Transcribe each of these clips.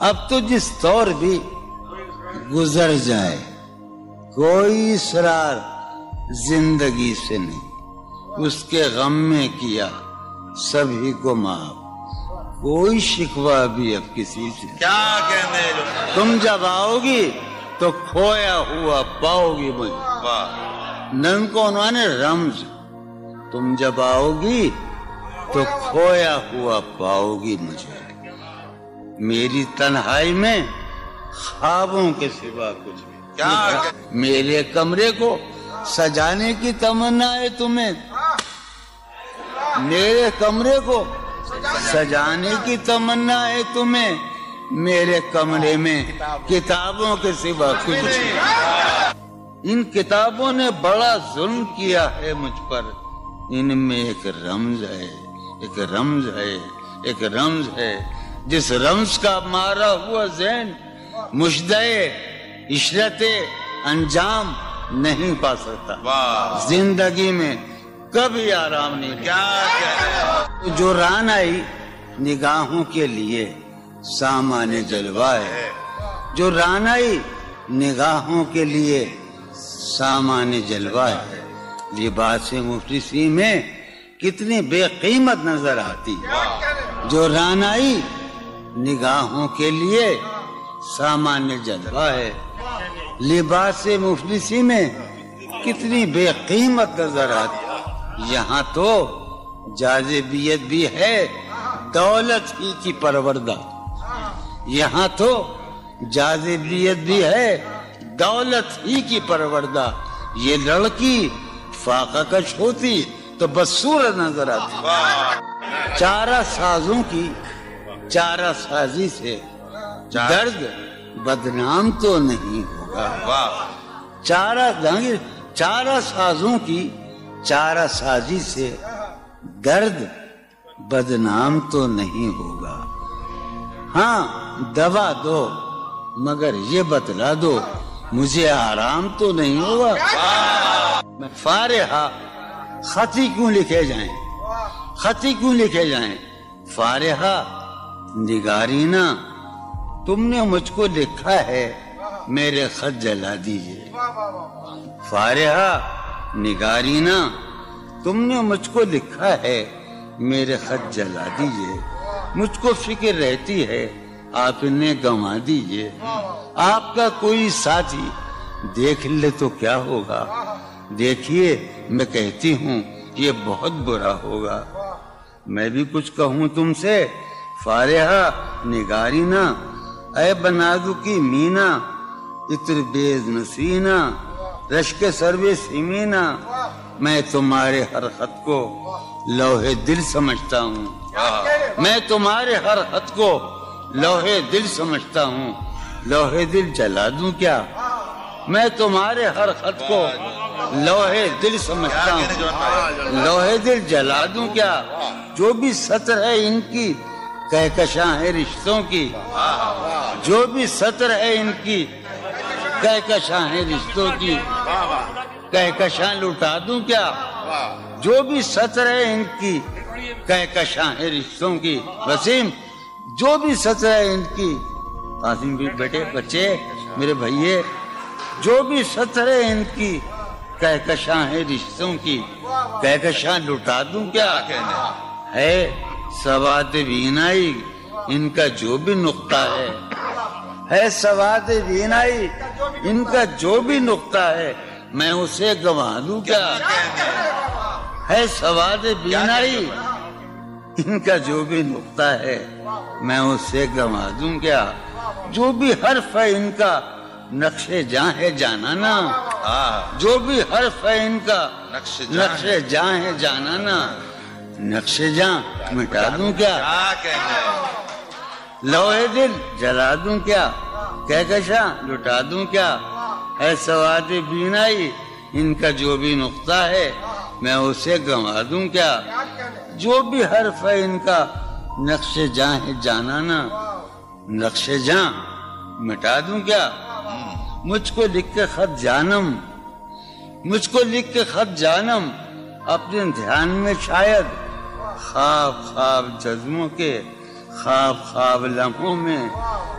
اب تو جس طور بھی گزر جائے کوئی اسرار زندگی سے نہیں، اس کے غم میں کیا سبھی کو معاف، کوئی شکوہ بھی اب کسی سے کیا کہنے جو تم جب آؤ گی تو کھویا ہوا پاؤ گی مجھے، نن کو عنوان ہے رمز، تم جب آؤ گی تو کھویا ہوا پاؤ گی مجھے، میری تنہائی میں خوابوں کے سوا کچھ بھی، کیا میرے کمرے کو سجانے کی تمنا ہے تمہیں، میرے کمرے کو سجانے کی تمنا ہے تمہیں، میرے کمرے میں کتابوں کے سوا کچھ نہیں، ان کتابوں نے بڑا ظلم کیا ہے مجھ پر، ان میں ایک رمز ہے، ایک رمز ہے، ایک رمز ہے، جس رمز کا مارا ہوا ذہن مشدے عشرت انجام نہیں پا سکتا، زندگی میں کبھی آرام نہیں لیا۔ کیا جو ران آئی نگاہوں کے لیے سامان جلوہ ہے، جو ران آئی نگاہوں کے لیے سامان جلوہ ہے، لباس مفلسی میں کتنی بے قیمت نظر آتی، جو ران آئی نگاہوں کے لیے سامان جلوہ ہے، لباس مفلسی میں کتنی بے قیمت نظر آتی، یہاں تو جاذبیت بھی ہے دولت ہی کی پروردہ، یہاں تو جاذبیت بھی ہے دولت ہی کی پروردہ، یہ لڑکی فاقہ کش ہوتی تو بدصورت نظر آتی، چارہ سازوں کی چارہ سازی سے درد بدنام تو نہیں ہوگا، چارہ سازوں کی چارہ سازی سے درد بدنام تو نہیں ہوگا، ہاں دوا دو مگر یہ بتلا دو مجھے آرام تو نہیں ہوگا، فارحہ خطی کیوں لکھے جائیں، خطی کیوں لکھے جائیں، فارحہ نگارینا تم نے مجھ کو لکھا ہے میرے خط جلا دیجئے، فارحہ نگارینا تم نے مجھ کو لکھا ہے میرے خط جلا دیجئے، مجھ کو فکر رہتی ہے آپ نے گنوا دیجئے، آپ کا کوئی ساتھی دیکھ لے تو کیا ہوگا، دیکھیے میں کہتی ہوں یہ بہت برا ہوگا، میں بھی کچھ کہوں تم سے فارحہ نگارینا، اے بنادو کی مینا عطر بیز نسینا رشک سروے سیمینا، میں تمہارے ہر خط کو لوہے دل سمجھتا ہوں، میں تمہارے ہر خط کو لوہے دل سمجھتا ہوں، لوہے دل جلا دوں کیا، میں تمہارے ہر خط کو لوہے دل سمجھتا ہوں، لوہے دل جلا دوں کیا، جو بھی سطر ہے ان کی کہکشاں ہے رشتوں کی، جو بھی سطر ہے ان کی کہکشاں ہے رشتوں کی، کہکشاں لٹا دوں کیا، جو بھی سطر ہے ان کی کہکشاں ہے رشتوں کی، وسیم جو بھی سطر ہے ان کی، قاسم بھی بیٹے بچے میرے بھائیے، جو بھی سطر ہے ان کی کہکشاں ہے رشتوں کی، کہکشاں لٹا دوں کیا، ہے سواد بینائی ان کا جو بھی نقطہ ہے سواد بینائی ان کا جو بھی نقطہ ہے میں اسے گنوا دوں کیا، ہے سواد بینائی ان کا جو بھی نقطہ ہے میں اسے گنوا دوں کیا، جو بھی حرف ہے ان کا نقش جاں ہے جانانا، جو بھی حرف ہے ان کا نقش جاں ہے جانانا، نقش جاں مٹا دوں کیا، لوہے دل جلا دوں کیا، کہکشاں لٹا دوں کیا، ہے سواد بینائی ان کا جو بھی نقطہ ہے میں اسے گنوا دوں کیا، جو بھی حرف ہے ان کا نقش جاں ہے جانانا، نقش جاں مٹا دوں کیا، مجھ کو لکھ کے خط جانم، مجھ کو لکھ کے خط جانم، اپنے دھیان میں شاید خواب خواب جذبوں کے، خواب خواب لمحوں میں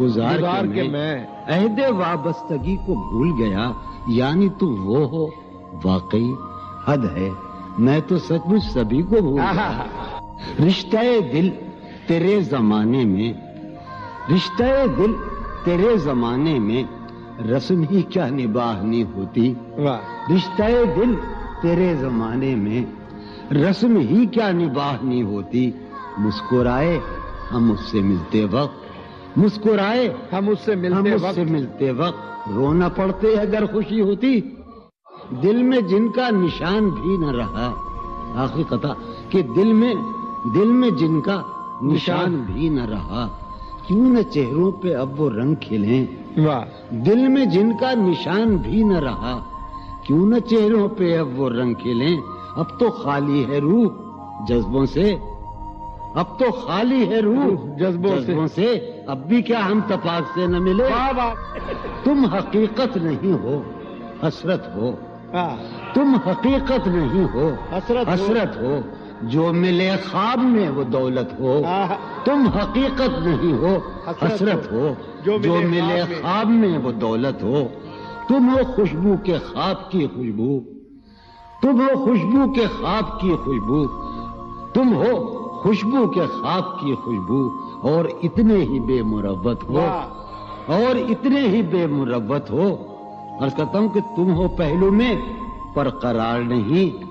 گزار کے میں عہد وابستگی کو بھول گیا، یعنی تو وہ ہو واقعی حد ہے، میں تو سچ مچ سبھی کو بھول گیا۔ رشتہ دل تیرے زمانے میں، رشتہ دل تیرے زمانے میں رسم ہی کیا نباہنی ہوتی، رشتہ دل تیرے زمانے میں رسم ہی کیا نباہنی ہوتی۔ مسکرائے ہم اس سے ملتے وقت، مسکرائے ہم اس سے ملتے وقت رونا پڑتے اگر خوشی ہوتی۔ دل میں جن کا نشان بھی نہ رہا، آخری قطع، کہ دل میں جن کا نشان بھی نہ رہا، کیوں نہ چہروں پہ اب وہ رنگ کھلیں۔ دل میں جن کا نشان بھی نہ رہا، کیوں نہ چہروں پہ اب وہ رنگ کھلیں۔ اب تو خالی ہے روح جذبوں سے، اب تو خالی ہے روح جذبوں سے، اب بھی کیا ہم تپاک سے نہ ملے۔ تم حقیقت نہیں ہو حسرت ہو، تم حقیقت نہیں ہو حسرت ہو، جو ملے خواب میں وہ دولت ہو۔ تم حقیقت نہیں ہو حسرت ہو، جو ملے خواب میں وہ دولت ہو۔ تم ہو خوشبو کے خواب کی خوشبو، تم ہو خوشبو کے خواب کی خوشبو، تم ہو خوشبو کے خواب کی خوشبو، اور اتنے ہی بے مروت ہو، اور اتنے ہی بے مروت ہو۔ عرض کرتا ہوں کہ تم ہو پہلو میں پر قرار نہیں،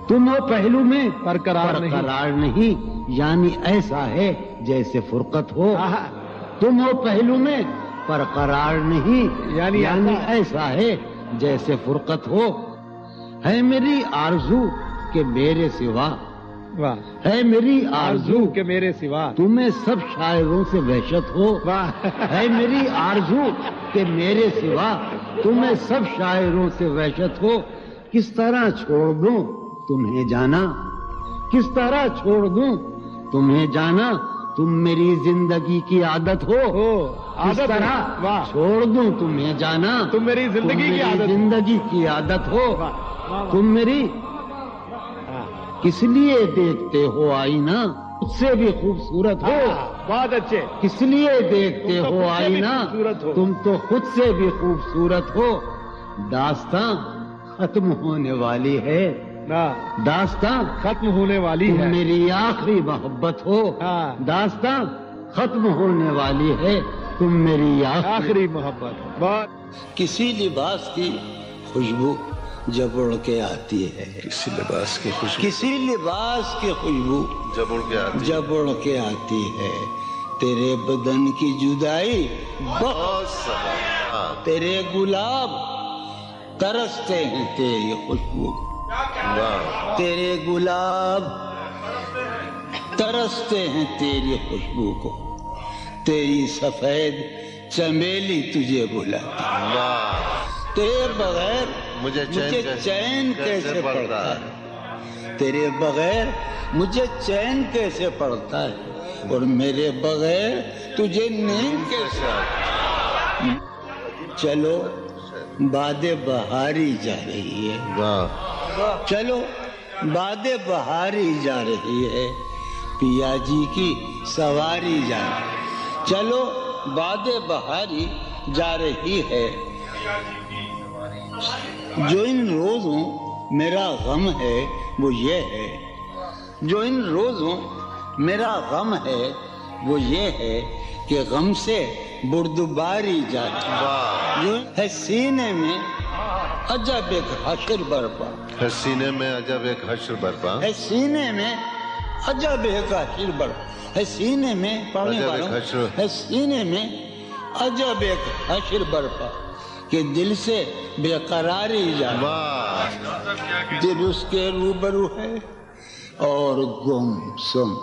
تم ہو پہلو میں پر قرار نہیں، یعنی ایسا ہے جیسے فرقت ہو۔ تم ہو پہلو میں پر قرار نہیں، یعنی ایسا ہے جیسے فرقت ہو۔ ہے میری آرزو کہ میرے سوا، ہے میری آرزو کہ میرے سوا تمہیں سب شاعروں سے وحشت ہو۔ ہے میری آرزو کہ میرے سوا تمہیں سب شاعروں سے وحشت ہو۔ کس طرح چھوڑ دوں تمہیں جانا، کس طرح چھوڑ دوں تمہیں جانا، تم میری زندگی کی عادت ہو۔ کس طرح چھوڑ دوں تمہیں جانا، تم میری زندگی کی عادت ہو۔ تم میری کس لیے دیکھتے ہو آئینہ، خود سے بھی خوبصورت ہو۔ بہت اچھے۔ کس لیے دیکھتے ہو آئینہ، تم تو خود سے بھی خوبصورت ہو۔ داستاں ختم ہونے والی ہے، داستاں ختم ہونے والی ہے، تم میری آخری محبت ہو۔ داستاں ختم ہونے والی ہے، تم میری آخری محبت۔ بہت کسی لباس کی خوشبو جب اڑ کے آتی ہے، کسی لباس کی خوشبو، کسی لباس کی خوشبو جب اڑ کے آتی، جب اڑ کے آتی ہے، تیرے بدن کی جدائی بہت سارا، تیرے گلاب ترستے ہیں تیری خوشبو، تیرے گلاب ترستے ہیں تیری خوشبو کو، تیری سفید چمیلی تجھے بلاتی، تیرے بغیر مجھے چین کیسے پڑتا ہے، تیرے بغیر مجھے چین کیسے پڑتا ہے، اور میرے بغیر تجھے نیند کیسے آتی۔ چلو باد بہاری جا رہی ہے، چلو باد بہاری جا رہی ہے، پیا جی کی سواری جا رہی ہے، چلو باد بہاری جا رہی ہے۔ جو ان روزوں میرا غم ہے وہ یہ ہے، جو ان روزوں میرا غم ہے وہ یہ ہے کہ غم سے بردباری جاتی، جو ہے سینے میں عجب ایک حشر برپا، ہے سینے میں عجب ایک حشر برپا، ہے سینے میں عجب ایک حشر برپا، ہے سینے میں پڑھنے والوں، ہے سینے میں عجب ایک حشر برپا، کہ دل سے بے قراری جاتی، دل اس کے روبرو ہے اور گم سم،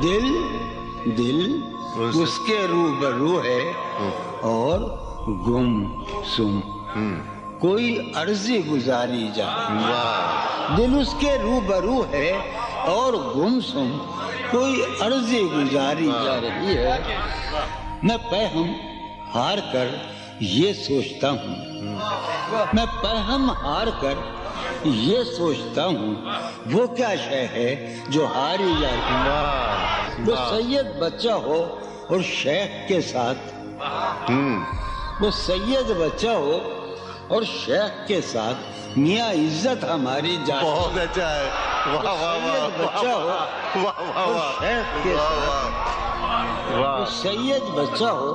دل اس کے روبرو ہے اور گم سم، کوئی عرضی گزاری جائے، دل اس کے روبرو ہے اور گم سم، کوئی عرضی گزاری جا رہی ہے۔ میں پہم ہار کر یہ سوچتا ہوں، میں پہم ہار کر یہ سوچتا ہوں، وہ کیا شے ہے جو ہاری جاتی ہے، وہ سید بچہ ہو اور شیخ کے ساتھ، وہ سید بچہ ہو اور شیخ کے ساتھ میاں عزت ہماری جان، بہت اچھا ہے، واہ واہ واہ، سید بچہ ہو واہ واہ اور واہ، شیخ کے ساتھ، وہ سید بچہ ہو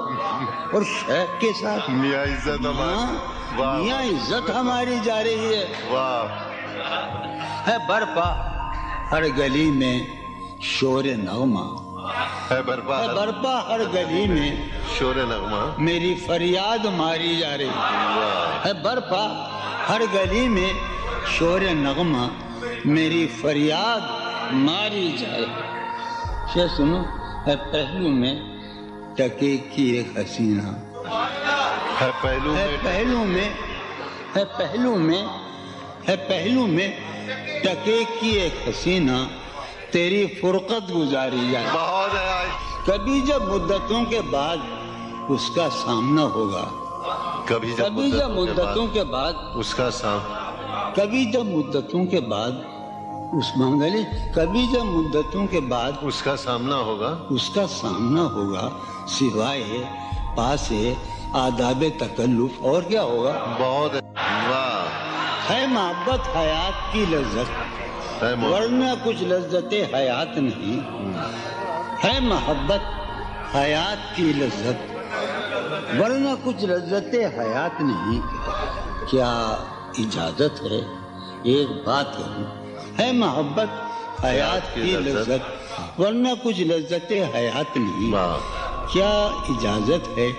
اور شیخ کے ساتھ میاں عزت ہماری، واہ میاں عزت ہماری جا رہی ہے۔ واہ، ہے برپا ہر گلی میں شور نغمہ، ہے برپا ہے برپا ہر گلی میں شور نغمہ، میری فریاد ماری جا رہی ہے برپا ہر گلی میں شور نغمہ میری فریاد ماری جا رہی ہے۔ سنو، ہے پہلو میں ٹکے کی ایک حسینہ، ہے پہلو ہے میں، پہلو میں، ہے پہلو میں، ہے پہلو میں ٹکے کی ایک حسینہ تیری فرقت گزاری جائے، بہت ہے، کبھی جب مدتوں کے بعد اس کا سامنا ہوگا، کبھی جب کبھی جب مدتوں کے بعد، اس کا سام، کبھی جب مدتوں کے بعد اس منگلی، کبھی جب مدتوں کے بعد اس کا سامنا ہوگا، اس کا سامنا ہوگا، سوائے پاس آداب تکلف اور کیا ہوگا؟ بہت ہے، واہ، ہے محبت حیات کی لذت، ہے ورنہ کچھ لذت حیات نہیں، ہے محبت حیات کی لذت ورنہ کچھ لذت حیات نہیں، کیا اجازت ہے ایک بات کہوں، ہے محبت حیات کی لذت ورنہ کچھ لذت حیات نہیں، واہ، کیا اجازت ہے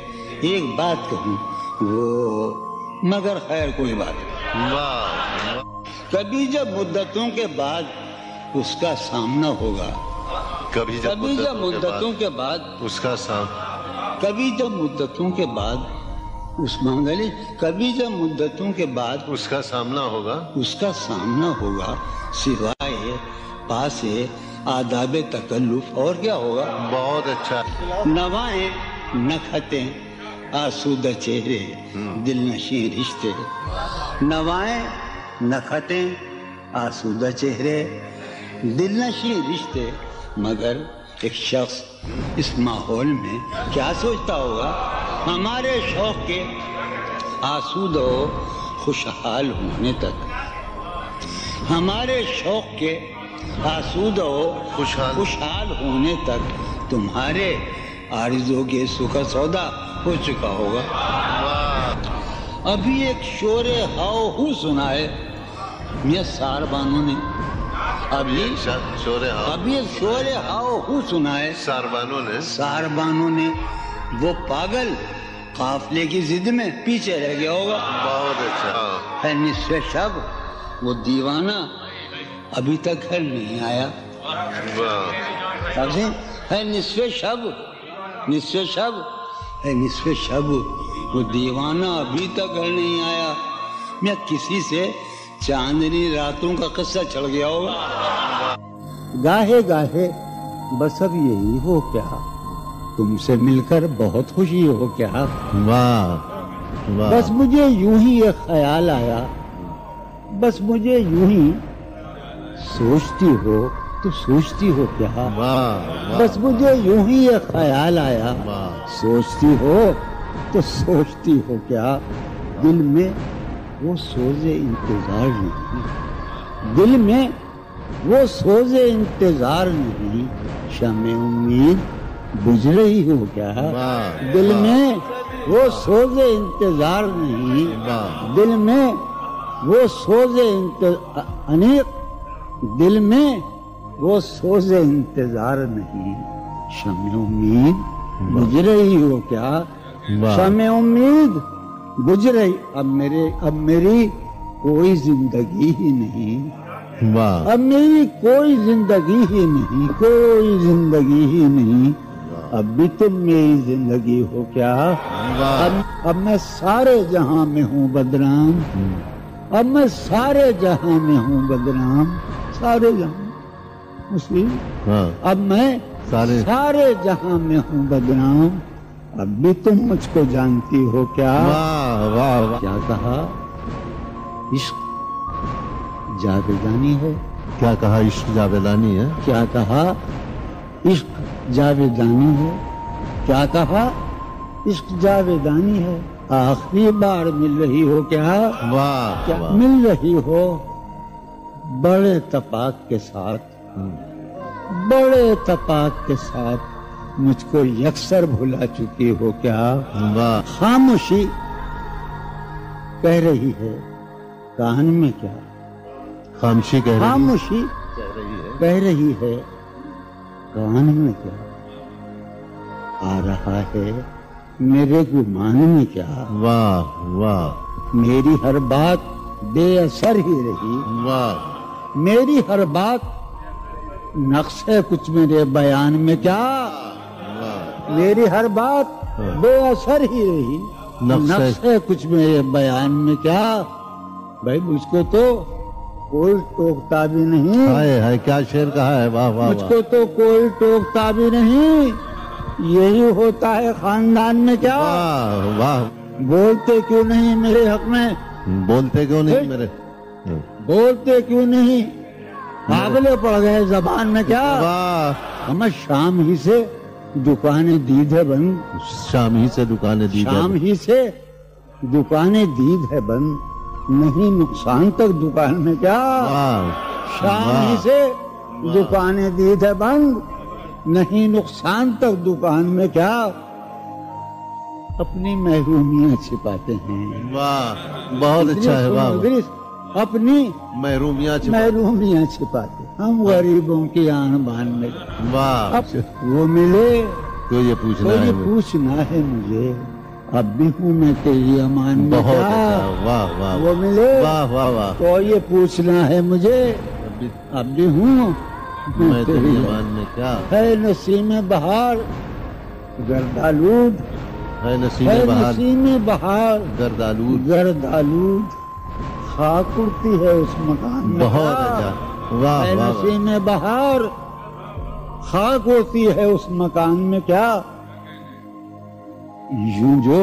ایک بات کہوں وہ مگر خیر کوئی بات نہیں۔ واہ، کبھی جب مدتوں کے بعد اس کا سامنا ہوگا، کبھی جب کبھی جب مدتوں کے بعد، اس کا سام، کبھی جب مدتوں کے بعد اس منگلی، کبھی جب مدتوں کے بعد اس کا سامنا ہوگا، اس کا سامنا ہوگا، سوائے پاس آداب تکلف اور کیا ہوگا؟ بہت اچھا، نوائیں نکھتیں آسودہ چہرے دل نشیں رشتے، نوائیں نکھتیں آسودہ چہرے دل نشیں رشتے، مگر ایک شخص اس ماحول میں کیا سوچتا ہوگا؟ ہمارے شوق کے آسودہ و خوشحال ہونے تک، ہمارے شوق کے آسودہ و خوشحال ہونے تک تمہارے آرزو کے سکھ سودا ہو چکا ہوگا۔ ابھی ایک شور ہاؤ ہو سنا ہے میاں سار بانو نے، ابھی ایک شور ہاؤ ہو سنا ہے سار بانو نے، وہ پاگل قافلے کی ضد میں پیچھے رہ گیا ہوگا۔ بہت اچھا، ہے نصف شب وہ دیوانہ ابھی تک گھر نہیں آیا، ہے نصف شب، نصف شب، ہے نصف شب وہ دیوانہ ابھی تک گھر نہیں آیا، میں کسی سے چاندنی راتوں کا قصہ چڑھ گیا ہوگا۔ گاہے گاہے بس اب یہی ہو کیا، تم سے مل کر بہت خوشی ہو کیا، واہ، بس مجھے یوں ہی ایک خیال آیا، بس مجھے یوں ہی سوچتی ہو تو سوچتی ہو کیا، بس مجھے یوں ہی ایک خیال آیا، سوچتی ہو تو سوچتی ہو کیا، دل میں وہ سوز انتظار نہیں، دل میں وہ سوز انتظار نہیں، شمع امید بجھ رہی ہو کیا، دل میں وہ سوز انتظار نہیں، دل میں وہ سوز دل میں وہ سوز انتظار نہیں، شمع امید بجھ رہی ہو کیا، شمع امید بجھ رہی، اب میری کوئی زندگی ہی نہیں، اب میری کوئی زندگی ہی نہیں، کوئی زندگی ہی نہیں، اب بھی تم میری زندگی ہو کیا، اب میں سارے جہاں میں ہوں بدنام، اب میں سارے جہاں میں ہوں بدنام، سارے جہاں مسلم، اب میں سارے جہاں میں ہوں بدنام، اب بھی تم مجھ کو جانتی ہو کیا، کیا کہا عشق جاویدانی ہے، کیا کہا عشق جاویدانی ہے، کیا کہا عشق جاویدانی ہے. کیا کہا؟ عشق جاویدانی ہے. آخری بار مل رہی ہو کیا؟ واہ کیا واہ. مل رہی ہو بڑے تپاک کے ساتھ، بڑے تپاک کے ساتھ مجھ کو یکسر بھلا چکی ہو کیا؟ واہ. خاموشی کہہ رہی ہے کان میں کیا؟ خاموشی کہہ رہی خاموشی کہہ رہی ہے کان میں کیا؟ آ رہا ہے میرے گمان میں کیا؟ واہ واہ میری ہر بات بے اثر ہی رہی، واہ. میری ہر بات نقص ہے کچھ میرے بیان میں کیا؟ میری ہر بات بے اثر ہی رہی، نقص ہے کچھ میرے بیان میں کیا؟ بھائی مجھ کو تو کوئی ٹوکتا بھی نہیں، ہائے ہائے کیا شعر کہا ہے. واہ واہ مجھ واہ. کو تو کوئی ٹوکتا بھی نہیں. یہی ہوتا ہے خاندان میں کیا؟ واہ واہ. بولتے کیوں نہیں میرے حق میں؟ بولتے کیوں نہیں میرے؟ بولتے کیوں نہیں؟ قابلے پڑ گئے زبان میں کیا؟ واہ. ہمیں شام ہی سے دکانیں دید ہے بند، شام ہی سے دکانیں دی شام ہی سے دکانیں دید ہے بند، نہیں نقصان تک دکان میں کیا؟ شام ہی سے دکانیں دید ہے بند، نہیں نقصان تک دکان میں کیا؟ اپنی محرومیاں چھپاتے ہیں. واہ بہت اچھا ہے. واہ. اپنی محرومیاں محرومیاں چھپاتے ہم غریبوں کی آن بان میں. واہ. اب وہ ملے تو یہ پوچھنا تو ہے یہ پوچھنا ہے مجھے، اب بھی ہوں میں تیری امان میں بہت کیا؟ اچھا. واہ واہ. وہ ملے واہ واہ واہ. تو یہ پوچھنا ہے مجھے، اب بھی ہوں میں تیری امان میں کیا؟ ہے نسیم بہار گردالود، ہے نسیم ہے بہار نسیم بہار گردالود. گردالود، خاک اڑتی ہے اس مکان میں بہت کیا؟ اچھا. واہ ہے واہ. نسیم بہار خاک ہوتی ہے اس مکان میں کیا؟ یوں جو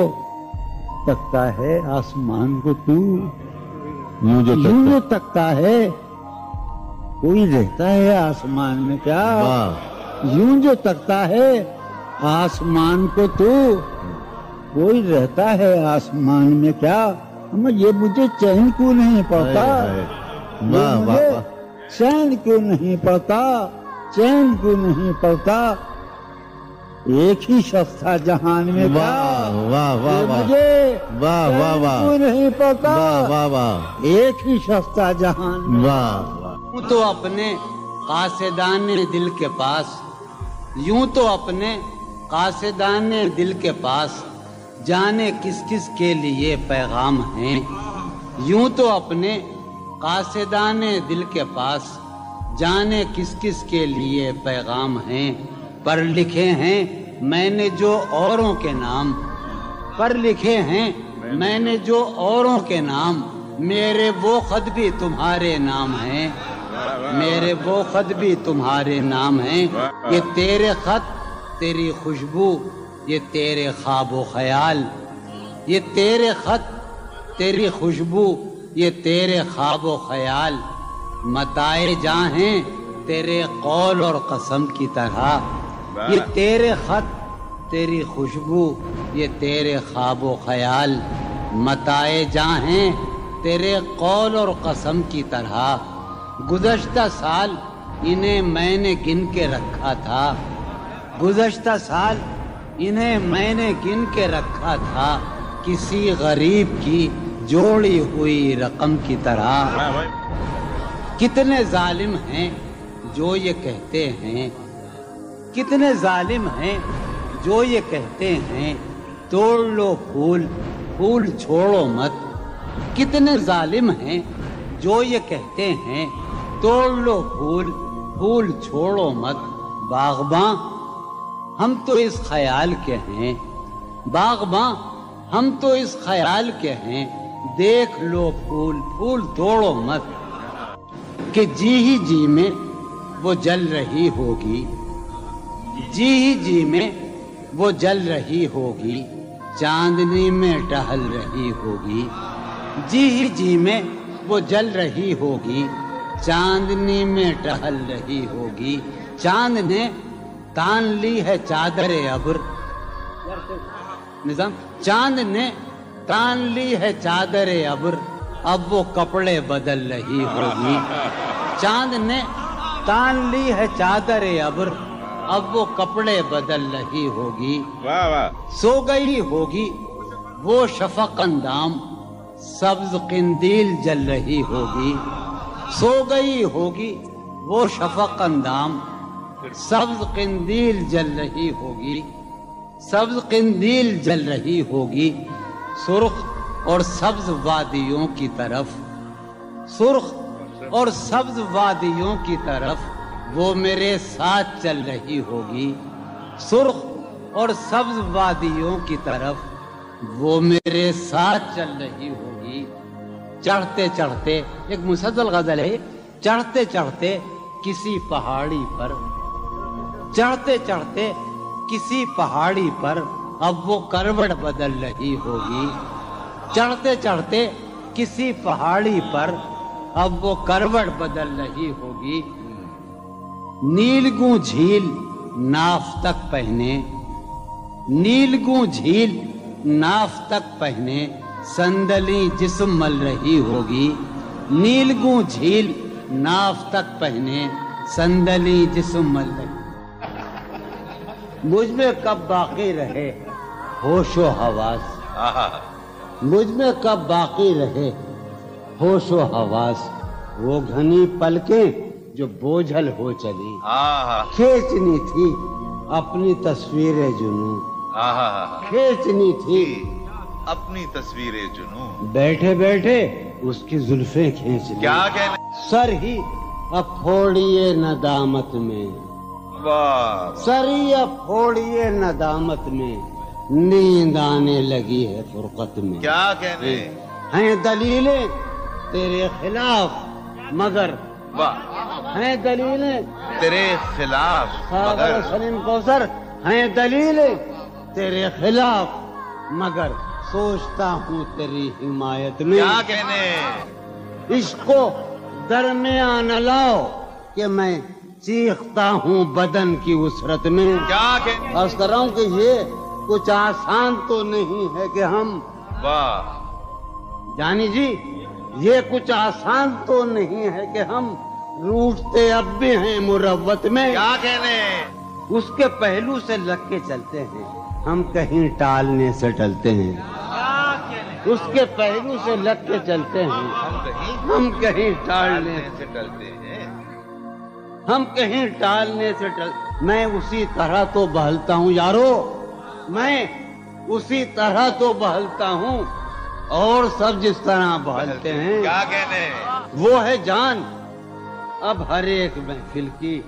تکتا ہے آسمان کو تو، یوں جو تکتا ہے کوئی رہتا ہے آسمان میں کیا؟ واہ. یوں جو تکتا ہے آسمان کو تو، کوئی رہتا ہے آسمان میں کیا؟ یہ مجھے چین کیوں نہیں پڑتا؟ واہ واہ واہ. چین کیوں نہیں پڑتا؟ چین کیوں نہیں پڑتا؟ ایک ہی شخص تھا جہان میں کیا؟ واہ واہ واہ. مجھے واہ واہ واہ. کیوں نہیں پڑتا؟ واہ واہ واہ. ایک ہی شخص تھا جہان میں. واہ واہ. یوں تو اپنے قاصدان دل کے پاس، یوں تو اپنے قاصدان دل کے پاس جانے کس کس کے لیے پیغام ہیں. یوں تو اپنے قاصدان دل کے پاس جانے کس کس کے لیے پیغام ہیں. پر لکھے ہیں میں نے جو اوروں کے نام، پر لکھے ہیں میں نے جو اوروں کے نام، میرے وہ خط بھی تمہارے نام ہیں، میرے وہ خط بھی تمہارے نام ہیں. یہ تیرے خط تیری خوشبو، یہ تیرے خواب و خیال، یہ تیرے خط تیری خوشبو، یہ تیرے خواب و خیال، متائے جاں ہیں تیرے قول اور قسم کی طرح. یہ تیرے خط تیری خوشبو، یہ تیرے خواب و خیال، متائے جاں ہیں تیرے قول اور قسم کی طرح. گزشتہ سال انہیں میں نے گن کے رکھا تھا، گزشتہ سال انہیں میں نے گن کے رکھا تھا، کسی غریب کی جوڑی ہوئی رقم کی طرح. کتنے ظالم ہیں جو یہ کہتے ہیں، کتنے ظالم ہیں جو یہ کہتے ہیں توڑ لو پھول پھول چھوڑو مت. کتنے ظالم ہیں جو یہ کہتے ہیں توڑ لو پھول پھول چھوڑو مت. باغباں ہم تو اس خیال کے ہیں، باغباں ہم تو اس خیال کے ہیں، دیکھ لو پھول پھول توڑو مت. کہ جی ہی جی میں وہ جل رہی ہوگی، جی ہی جی میں وہ جل رہی ہوگی، چاندنی میں ٹہل رہی ہوگی. جی ہی جی میں وہ جل رہی ہوگی، چاندنی میں ٹہل رہی ہوگی. چاند نے تان لی ہے چادر ابر نظام چاند نے تان لی ہے چادر ابر اب وہ کپڑے بدل رہی ہوگی چاند نے تان لی ہے چادر ابر اب وہ کپڑے بدل رہی ہوگی واہ واہ سو گئی ہوگی وہ شفق اندام سبز قندیل جل رہی ہوگی سو گئی ہوگی وہ شفق اندام سبز قندیل جل رہی ہوگی سبز قندیل جل رہی ہوگی سرخ اور سبز وادیوں کی طرف سرخ اور سبز وادیوں کی طرف وہ میرے ساتھ چل رہی ہوگی سرخ اور سبز وادیوں کی طرف وہ میرے ساتھ چل رہی ہوگی چڑھتے چڑھتے ایک مسلسل غزل ہے چڑھتے چڑھتے کسی پہاڑی پر چڑھتے چڑھتے کسی پہاڑی پر اب وہ کروٹ بدل رہی ہوگی چڑھتے چڑھتے کسی پہاڑی پر اب وہ کروٹ بدل رہی ہوگی نیلگوں جھیل ناف تک پہنے نیلگوں جھیل ناف تک پہنے سندلی جسم مل رہی ہوگی نیلگوں جھیل ناف تک پہنے سندلی جسم مل رہی مجھ میں کب باقی رہے ہوش و حواس مجھ میں کب باقی رہے ہوش و حواس وہ گھنی پلکیں جو بوجھل ہو چلی کھینچنی تھی اپنی تصویر جنوں کھینچنی تھی اپنی تصویر جنوں بیٹھے بیٹھے اس کی زلفیں کھینچ لی کیا کہنے سر ہی اب پھوڑیے ندامت میں واہ سر ہی اب پھوڑیے ندامت میں نیند آنے لگی ہے فرقت میں کیا کہنے ہیں دلیلیں تیرے خلاف مگر واہ ہیں دلیلیں تیرے خلاف مگر سلیم کوثر ہیں دلیلیں تیرے خلاف مگر سوچتا ہوں تیری حمایت میں کیا کہنے عشق کو درمیان لاؤ کہ میں چیختا ہوں بدن کی وسرت میں کیا کہنے عرض کر رہا ہوں کہ یہ کچھ آسان تو نہیں ہے کہ ہم واہ جانی جی یہ کچھ آسان تو نہیں ہے کہ ہم روٹتے اب بھی ہیں مروت میں کیا کہنے اس کے پہلو سے لگ کے چلتے ہیں ہم کہیں ٹالنے سے ٹلتے ہیں اس کے پہلو سے لگ کے چلتے ہیں ہم کہیں ٹالنے سے ڈلتے ہیں ہم کہیں ٹالنے سے میں اسی طرح تو بہلتا ہوں یارو میں اسی طرح تو بہلتا ہوں اور سب جس طرح بہلتے ہیں کیا کہنے وہ ہے جان اب ہر ایک محفل کی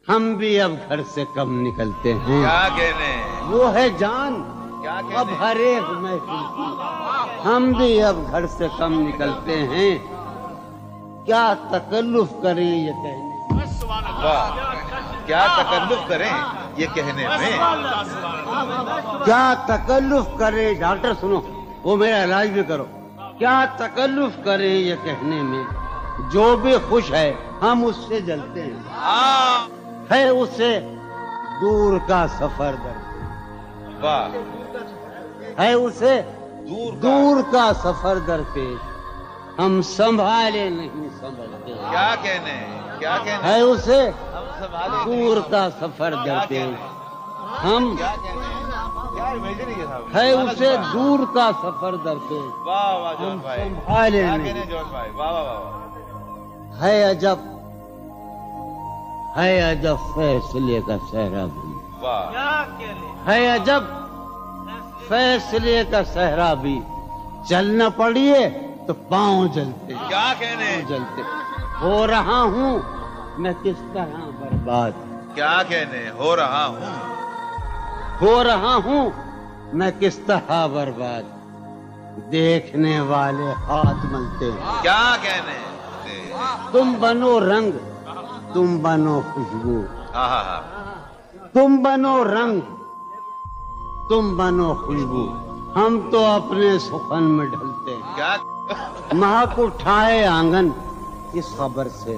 ہم بھی اب گھر سے کم نکلتے ہیں کیا کہنے وہ ہے جان کیا کہنے اب ہر ایک محفل کی ہم بھی اب گھر سے کم نکلتے ہیں کیا تکلف کریں یہ کہنے واہ کیا تکلف کریں یہ کہنے میں کیا تکلف کریں ڈاکٹر سنو وہ میرا علاج بھی کرو کیا تکلف کریں یہ کہنے میں جو بھی خوش ہے ہم اس سے جلتے ہیں ہے اسے دور کا سفر درپیش واہ ہے اسے دور کا سفر درپیش ہم سنبھالے نہیں سنبھلتے کیا کہنے کیا کہنے ہے اسے ہم سنبھالے دور کا سفر درپیش ہم کیا کہنے کیا امیجن ہے صاحب ہے اسے دور کا سفر درپیش واہ واہ جون ہم بھائی سنبھالے کیا نہیں کہنے جون بھائی واہ واہ واہ ہے عجب فیصلے کا صحرا بھی واہ ہے عجب فیصلے کا صحرا بھی چلنا پڑیے تو پاؤں جلتے کیا کہنے جلتے ہو رہا ہوں میں کس طرح برباد کیا کہنے ہو رہا ہوں میں کس طرح برباد دیکھنے والے ہاتھ ملتے ہیں کیا کہنے تم بنو رنگ تم بنو خوشبو ہاں ہاں ہاں تم بنو رنگ تم بنو خوشبو ہم تو اپنے سخن میں ڈھلتے ہیں کیا مہک اٹھائے آنگن اس خبر سے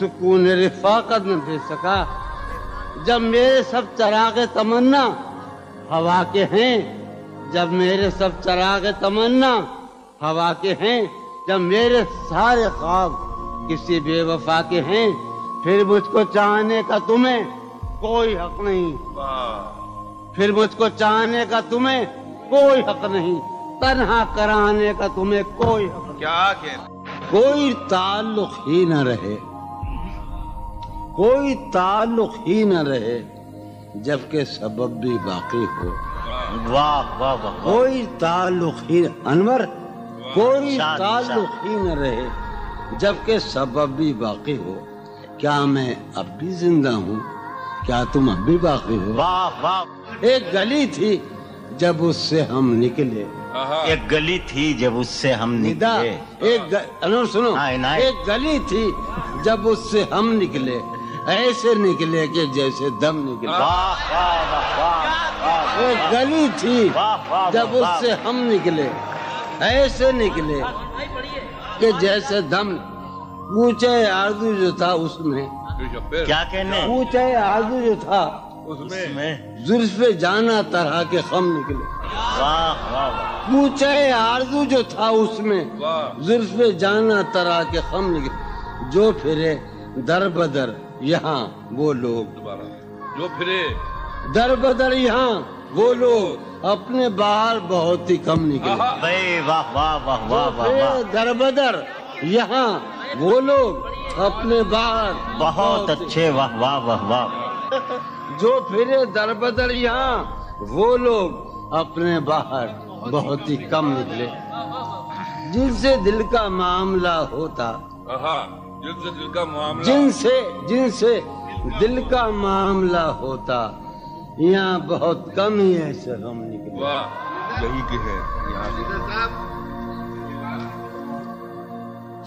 سکون رفاقت نہ دے سکا جب میرے سب چراغ تمنا ہوا کے ہیں، جب میرے سب چراغ تمنا ہوا کے ہیں، جب میرے سارے خواب کسی بے وفا کے ہیں، پھر مجھ کو چاہنے کا تمہیں کوئی حق نہیں، پھر مجھ کو چاہنے کا تمہیں کوئی حق نہیں، تنہا کرانے کا تمہیں کوئی حق نہیں۔ کیا کہنا؟ کوئی تعلق ہی نہ رہے، کوئی تعلق ہی نہ رہے جبکہ سبب بھی باقی ہو۔ واہ واہ واہ کوئی تعلق ہی انور، کوئی تعلق ہی نہ رہے جبکہ سبب بھی باقی ہو۔ کیا میں اب بھی زندہ ہوں؟ کیا تم اب بھی باقی ہو؟ واہ واہ ایک گلی تھی جب اس سے ہم نکلے، ایک گلی تھی جب اس سے ہم نکلے، انور سنو، عنایت۔ ایک گلی تھی جب اس سے ہم نکلے، ایسے نکلے کہ جیسے دم نکلے۔ واہ واہ واہ واہ ایک گلی تھی جب اس سے ہم نکلے، ایسے نکلے کہ جیسے دم۔ اونچے آرزو جو تھا اس میں، کیا کہنے؟ اونچے آرزو جو تھا اس میں زلف جانا طرح کے خم نکلے۔ واہ واہ واہ اونچے آرزو جو تھا اس میں زلف جانا طرح کے خم نکلے۔ جو پھرے در بدر یہاں وہ لوگ، جو پھرے در بدر یہاں وہ لوگ اپنے باہر بہت ہی کم نکلے۔ بھائی واہ واہ واہ واہ واہ واہ در بدر یہاں وہ لوگ اپنے باہر بہت اچھے، واہ واہ واہ واہ جو پھرے در بدر یہاں وہ لوگ اپنے باہر بہت ہی کم نکلے۔ جن سے دل کا معاملہ ہوتا، جن سے دل کا معاملہ، جن سے دل کا معاملہ ہوتا، یہاں بہت کم ہی ایسے غم نکلے۔ یہی کہ ہے یہاں سے۔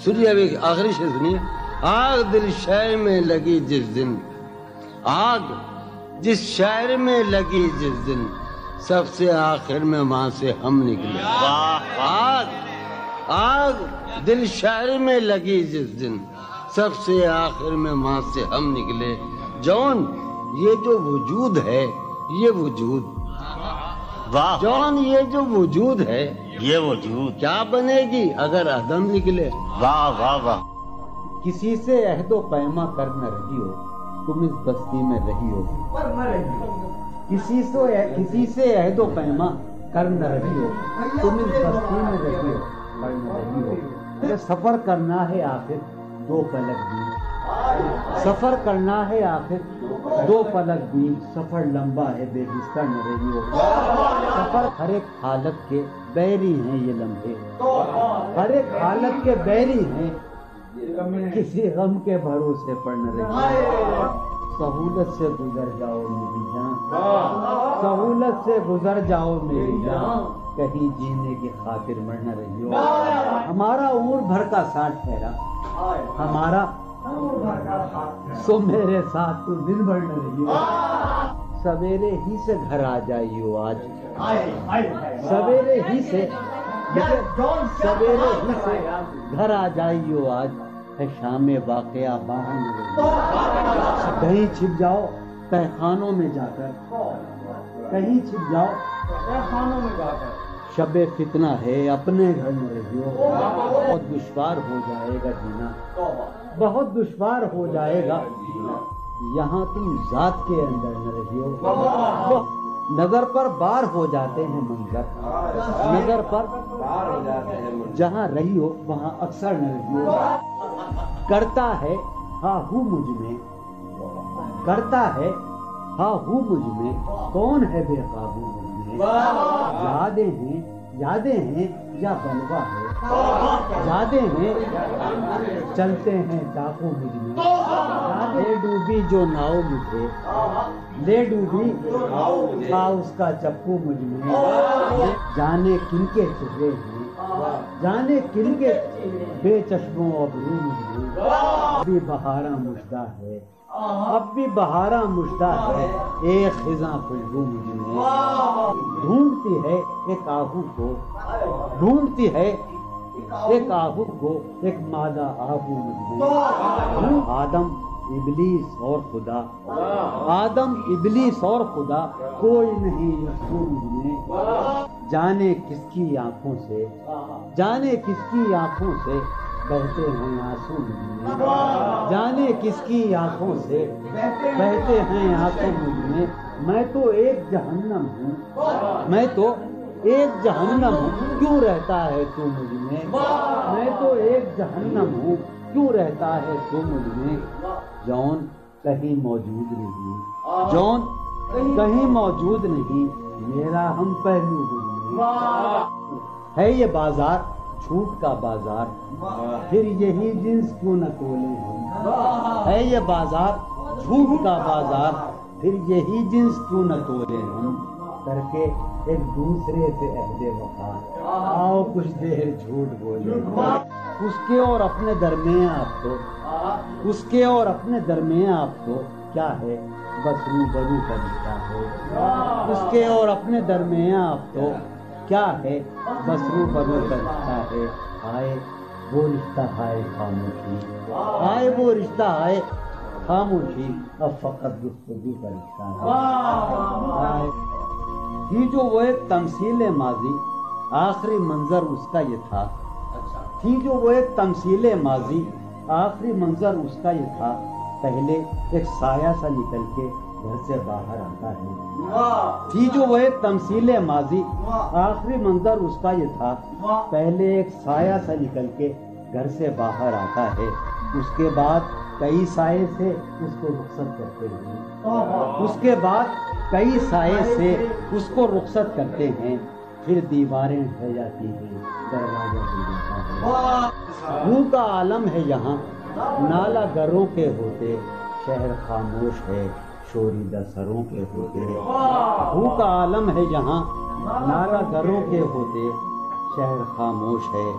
سنیے ابھی آخری شعر سنیے۔ آگ دل شہر میں لگی جس دن، آگ جس شہر میں لگی جس دن، سب سے آخر میں وہاں سے ہم نکلے۔ آگ دل شہر میں لگی جس دن، سب سے آخر میں وہاں سے ہم نکلے۔ جون یہ جو وجود ہے، یہ وجود، واہ جون یہ جو وجود ہے یہ وجود کیا بنے گی اگر عدم نکلے۔ واہ واہ واہ کسی سے عہد و پیما کر نہ رہی ہو تم اس بستی میں رہی ہو، کسی سے عہد و پیما کر نہ رہی ہو تم اس بستی میں رہی ہو، کر نہ رہی ہو۔ یہ سفر کرنا ہے آخر دو پلک بھی، سفر کرنا ہے آخر دو پلک بھی، سفر لمبا ہے بے بستر نہ رہی ہو۔ سفر ہر ایک حالت کے بیری ہیں یہ لمحے، ہر ایک حالت کے بیری ہیں، کسی غم کے بھروسے پر نہ رہی ہو۔ سہولت سے گزر جاؤ میری جان، سہولت سے گزر جاؤ میری جان، کہیں جینے کی خاطر مر نہ رہی ہو۔ ہمارا عمر بھر کا ساتھ ٹھہرا، ہمارا سو میرے ساتھ تو دن بھر نہ رہی ہو۔ سویرے ہی سے گھر آ جائیو آج، سویرے ہی سے گھر آ جائیو آج، ہے شام واقعہ باہر نہ رہی ہو۔ کہیں چھپ جاؤ تہخانوں میں جا کر، کہیں چھپ جاؤ تہخانوں میں جا کر، شب فتنہ ہے اپنے گھر میں رہی ہو۔ بہت دشوار ہو جائے گا جینا، بہت دشوار ہو جائے گا جینا، یہاں تم ذات کے اندر نہ رہی ہو۔ نظر پر بار ہو جاتے ہیں منظر، نظر پر بار ہو جاتے ہیں منظر، جہاں رہی ہو وہاں اکثر نہ رہی ہو۔ کرتا ہے ہاں ہوں مجھ میں، کرتا ہے ہاں ہوں مجھ میں، کون ہے بے قابو مجھ میں۔ یادیں ہیں یا بلوا ہے، یادیں ہیں چلتے ہیں ڈاکو مجھ میں۔ لے ڈوبی جو ناؤ مجھے، لے ڈوبی تھا اس کا چپو مجھ میں۔ جانے کن کے چہرے ہیں، جانے کن کے بے چشموں ابرو مجھ میں۔ اب بھی بہاراں مژدہ ہے، اب بھی بہاراں مژدہ ہے، ایک خزاں خوشبو مجھ میں۔ ڈھونڈتی ہے ایک آہو کو، ڈھونڈتی ہے ایک آہو کو ایک مادہ آہو مجھ میں، آدم ابلیس اور خدا، آدم ابلیس اور خدا، کوئی نہیں یسوع مجھ میں، جانے کس کی آنکھوں سے، جانے کس کی آنکھوں سے بہتے ہیں آنسو مجھ میں، جانے کس کی آنکھوں سے بہتے ہیں آنسو مجھ میں تو ایک جہنم ہوں، میں تو ایک جہنم ہوں، کیوں رہتا ہے تو مجھ میں تو ایک جہنم ہوں، کیوں رہتا ہے تو مجھ میں، جون کہیں موجود نہیں، جون کہیں موجود نہیں، میرا ہم پہلو مجھ میں، ہے یہ بازار جھوٹ کا بازار، پھر یہی جنس کیوں نہ تولیں ہم، ہے یہ بازار جھوٹ کا بازار، پھر یہی جنس کیوں نہ تولیں ہم، کر کے ایک دوسرے سے عہد وفا، آؤ کچھ دیر جھوٹ بولے، اس کے اور اپنے درمیان آپ تو، اس کے اور اپنے درمیان آپ تو کیا ہے، بس روبرو کا رشتہ ہے، اس کے اور اپنے درمیان آپ تو کیا ہے، بس روبرو کا رشتہ ہے، آئے وہ رشتہ آئے خاموشی، آئے وہ رشتہ آئے خاموشی، اب فقط گفتگو کا رشتہ ہے، تھی جو وہ ایک تمثیل ماضی، آخری منظر اس کا یہ تھا، تھی جو وہ ایک تمثیل ماضی، آخری منظر اس کا یہ تھا، پہلے ایک سایہ سا نکل کے گھر سے باہر آتا ہے، تھی جو وہ ایک تمثیل ماضی، آخری منظر اس کا یہ تھا، پہلے ایک سایہ سا نکل کے گھر سے باہر آتا ہے، اس کے بعد کئی سائے سے اس کو رخصت کرتے ہیں، اس کے بعد کئی سائے سے اس کو رخصت کرتے ہیں، پھر دیواریں ڈھہ جاتی ہیں، دروازہ کھل جاتا ہے، روح کا عالم ہے یہاں، نالا گروں کے ہوتے، شہر خاموش ہے، شوریدہ سروں کے ہوتے، روح کا عالم ہے یہاں، نالا گروں کے ہوتے، شہر خاموش ہے،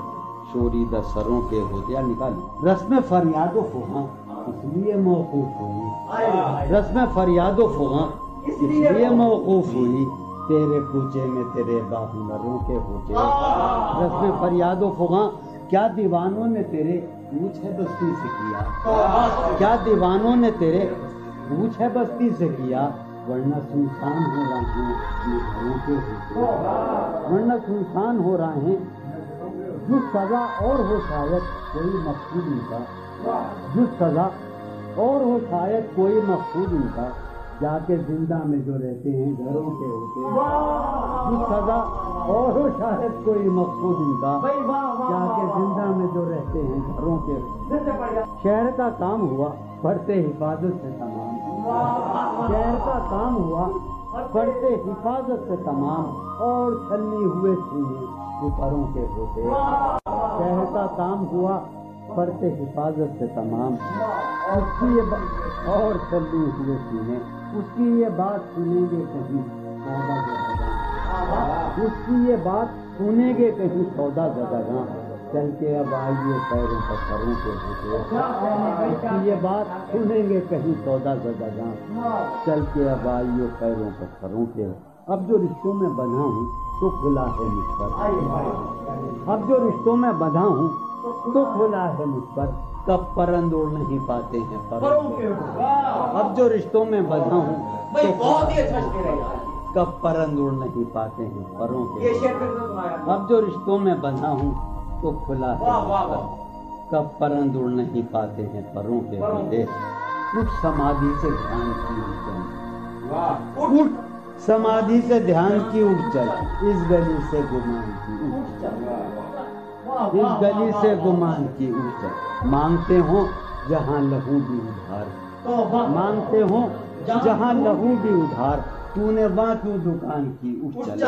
شوریدہ سروں کے ہوتے، نکال رسم فریاد و فغاں اس لیے موقوف ہوئی، رسم فریاد و فغاں اس لیے موقوف ہوئی، تیرے کوچے میں تیرے باہنروں کے ہوتے، رسم فریاد و فغاں کیا دیوانوں نے تیرے پوچھ ہے بستی سے کیا، کیا دیوانوں نے تیرے پوچھ ہے بستی سے کیا، ورنہ سنسان ہو رہے ہیں گھروں کے ہوتے، ورنہ سنسان ہو رہے ہیں، جو سزا اور ہو شاید کوئی مقصود ان کا، جو سزا اور ہو شاید کوئی مقصود ان کا، جا کے زندہ میں جو رہتے ہیں گھروں کے ہوتے، جو سزا اور ہو شاید کوئی مقصود ان کا، جا کے زندہ میں جو رہتے ہیں گھروں کے ہوتے، شہر کا کام ہوا پڑھتے حفاظت سے تمام، شہر کا کام ہوا پڑھتے حفاظت سے تمام، اور چھلنی ہوئے سینے اوپروں کے ہوتے، شہر کا کام ہوا پڑھتے حفاظت سے تمام، اس کی یہ اور چھلنی ہوئے سینے، اس کی یہ بات سنیں گے کہیں سودا زدگاں، اس کی یہ بات سنیں گے کہیں سودا زدگاں، چل کے اب آئیے پیروں پر سروں کے ہوتے، اس کی یہ بات سنیں گے کہیں سودا زدگاں، چل کے اب آئیے پیروں پر سروں کے، اب جو رشتوں میں بندھا ہوں تو کھلا ہے مجھ پر، اب جو رشتوں میں بندھا ہوں تو کھلا ہے مجھ پر، کب پرند اڑ نہیں پاتے ہیں پروں کے، اب جو رشتوں میں بندھا ہوں تو کب پرند اڑ نہیں پاتے ہیں پروں کے، اب جو رشتوں میں بندھا ہوں تو کھلا ہے مجھ پر، کب پرند اڑ نہیں پاتے ہیں پروں کے ہوتے، اٹھ سمادھی سے دھیان کی اٹھ چل، اٹھ سمادھی سے دھیان کی اٹھ چل، اس گلی سے گمان کی اٹھ چل، اس گلی سے گمان کی اٹھ چل، مانگتے ہوں جہاں لہو بھی ادھار، مانگتے ہوں جہاں لہو بھی ادھار، تو نے وہاں کیوں دکان کی اٹھ چل،